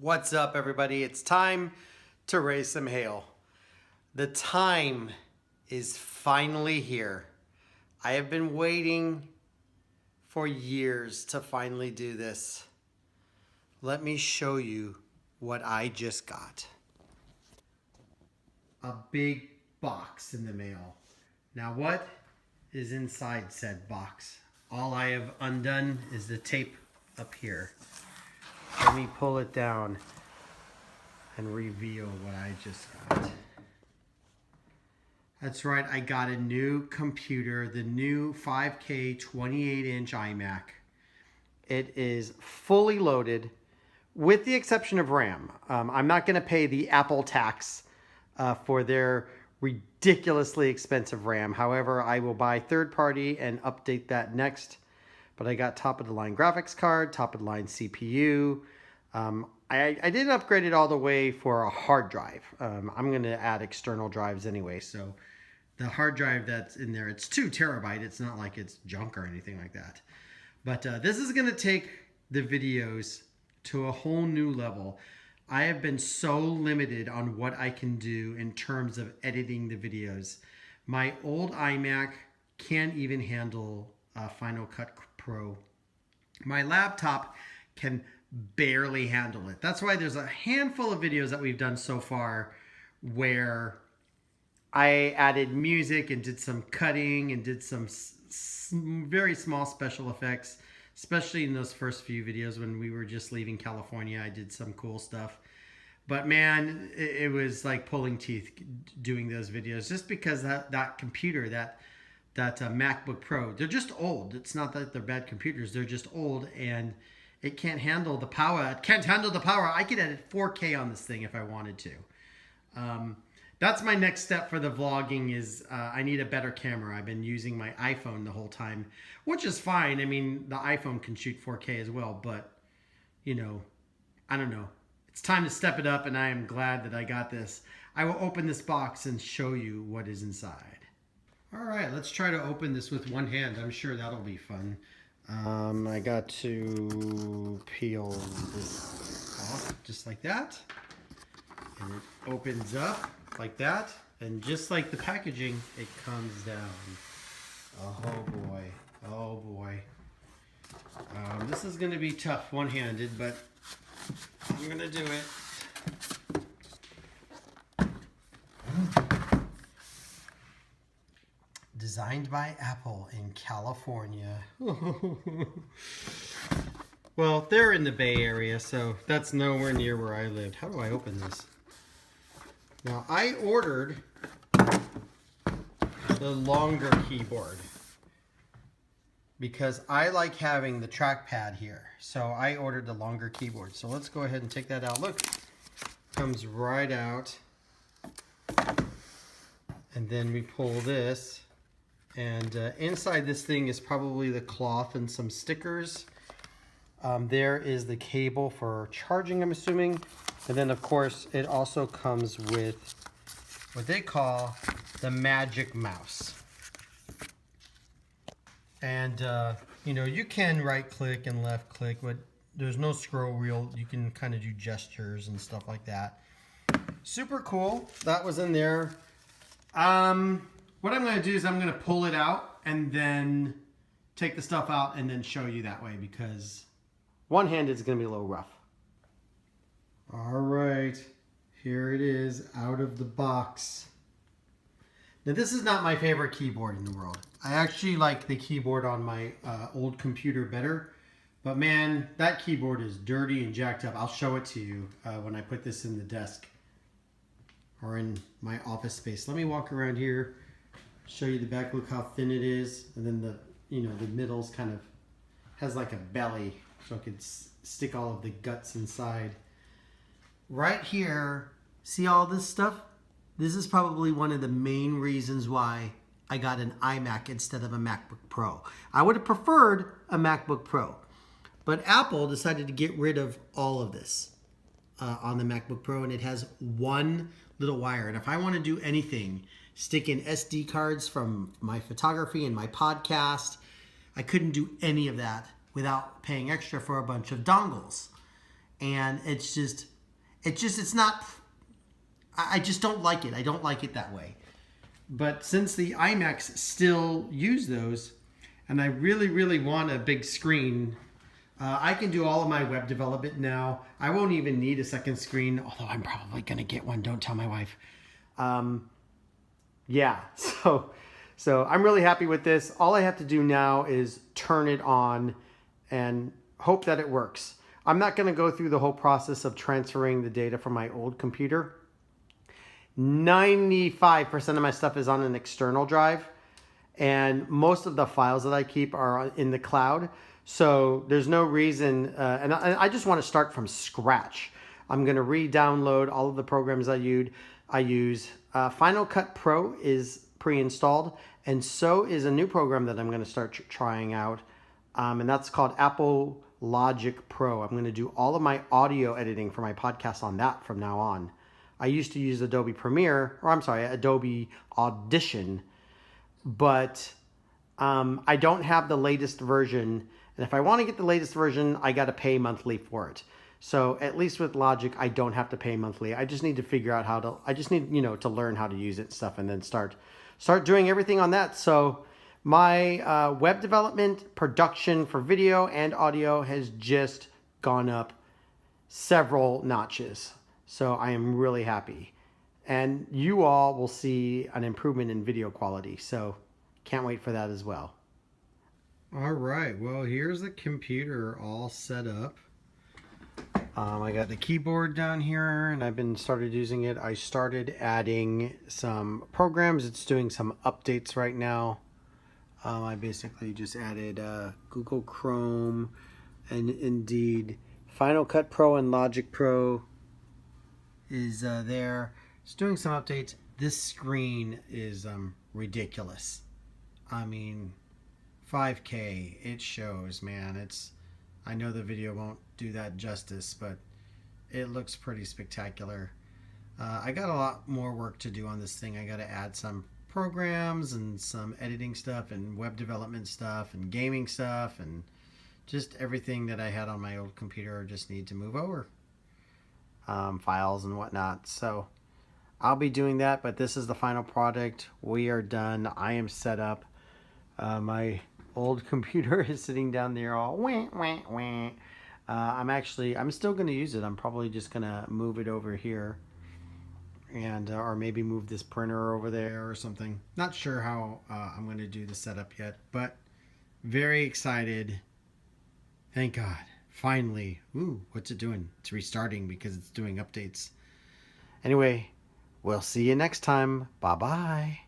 What's up, everybody? It's time to raise some hail. The time is finally here. I have been waiting for years to finally do this. Let me show you what I just got. A big box in the mail. Now, what is inside said box? All I have undone is the tape up here. Let me pull it down and reveal what I just got. That's right, I got a new computer, the new 5K 28-inch iMac. It is fully loaded, with the exception of RAM. I'm not going to pay the Apple tax for their ridiculously expensive RAM. However, I will buy third party and update that next. But I got top of the line graphics card, top of the line CPU. I didn't upgrade it all the way for a hard drive. I'm going to add external drives anyway. So the hard drive that's in there, it's 2 terabyte. It's not like it's junk or anything like that. But this is going to take the videos to a whole new level. I have been so limited on what I can do in terms of editing the videos. My old iMac can't even handle Final Cut Pro. My laptop can barely handle it. That's why there's a handful of videos that we've done so far where I added music and did some cutting and did some very small special effects, especially in those first few videos when we were just leaving California. I did some cool stuff. But man, it was like pulling teeth doing those videos, just because that computer, that MacBook Pro, they're just old. It's not that they're bad computers. They're just old, and it can't handle the power. It can't handle the power. I could edit 4K on this thing if I wanted to. That's my next step for the vlogging is I need a better camera. I've been using my iPhone the whole time, which is fine. I mean, the iPhone can shoot 4K as well, but, you know, I don't know. It's time to step it up, and I am glad that I got this. I will open this box and show you what is inside. All right, let's try to open this with one hand. I'm sure that'll be fun. I got to peel this off just like that. And it opens up like that. And just like the packaging, it comes down. Oh boy, oh boy. This is gonna be tough one-handed, but I'm gonna do it. Designed by Apple in California. Well, they're in the Bay Area, so that's nowhere near where I lived. How do I open this? Now, I ordered the longer keyboard because I like having the trackpad here. So I ordered the longer keyboard. So let's go ahead and take that out. Look, comes right out. And then we pull this. And inside this thing is probably the cloth and some stickers. There is the cable for charging, I'm assuming. And then, of course, it also comes with what they call the Magic Mouse. And, you know, you can right-click and left-click, but there's no scroll wheel. You can kind of do gestures and stuff like that. Super cool. That was in there. What I'm going to do is I'm going to pull it out and then take the stuff out and then show you that way, because one-handed is going to be a little rough. All right, here it is out of the box. Now, this is not my favorite keyboard in the world. I actually like the keyboard on my old computer better, but man, that keyboard is dirty and jacked up. I'll show it to you when I put this in the desk or in my office space. Let me walk around here. Show you the back. Look how thin it is, and then the the middle's kind of has like a belly, so it could stick all of the guts inside. Right here, see all this stuff? This is probably one of the main reasons why I got an iMac instead of a MacBook Pro. I would have preferred a MacBook Pro, but Apple decided to get rid of all of this on the MacBook Pro, and it has one little wire. And if I want to do anything, stick in SD cards from my photography and my podcast, I couldn't do any of that without paying extra for a bunch of dongles. and it's not, I just don't like it. I don't like it that way. But since the iMacs still use those, and I really, really want a big screen, I can do all of my web development now. I won't even need a second screen, although I'm probably going to get one. Don't tell my wife. Yeah, so I'm really happy with this. All I have to do now is turn it on and hope that it works. I'm not going to go through the whole process of transferring the data from my old computer. 95% of my stuff is on an external drive, and most of the files that I keep are in the cloud. So there's no reason, and I just want to start from scratch. I'm going to re-download all of the programs I use. Final Cut Pro is pre-installed, and so is a new program that I'm going to start trying out, and that's called Apple Logic Pro. I'm going to do all of my audio editing for my podcast on that from now on. I used to use Adobe Audition, but I don't have the latest version. And if I want to get the latest version, I got to pay monthly for it. So at least with Logic, I don't have to pay monthly. I just need to figure out I just need, to learn how to use it and stuff, and then start doing everything on that. So my web development production for video and audio has just gone up several notches. So I am really happy. And you all will see an improvement in video quality. So can't wait for that as well. All right, well, here's the computer all set up. I got the keyboard down here, and I've been started using it. I started adding some programs. It's doing some updates right now. I basically just added Google Chrome, and indeed Final Cut Pro and Logic Pro is there. It's doing some updates. This screen is ridiculous. I mean, 5K, it shows, man. I know the video won't do that justice, but it looks pretty spectacular. I got a lot more work to do on this thing. I got to add some programs and some editing stuff and web development stuff and gaming stuff, and just everything that I had on my old computer just need to move over. Files and whatnot. So I'll be doing that, but this is the final product. We are done. I am set up. My old computer is sitting down there all wah, wah, wah. I'm still going to use it. I'm probably just going to move it over here, and or maybe move this printer over there or something. Not sure how I'm going to do the setup yet, but very excited. Thank God. Finally. Ooh, what's it doing? It's restarting because it's doing updates. Anyway, we'll see you next time. Bye-bye.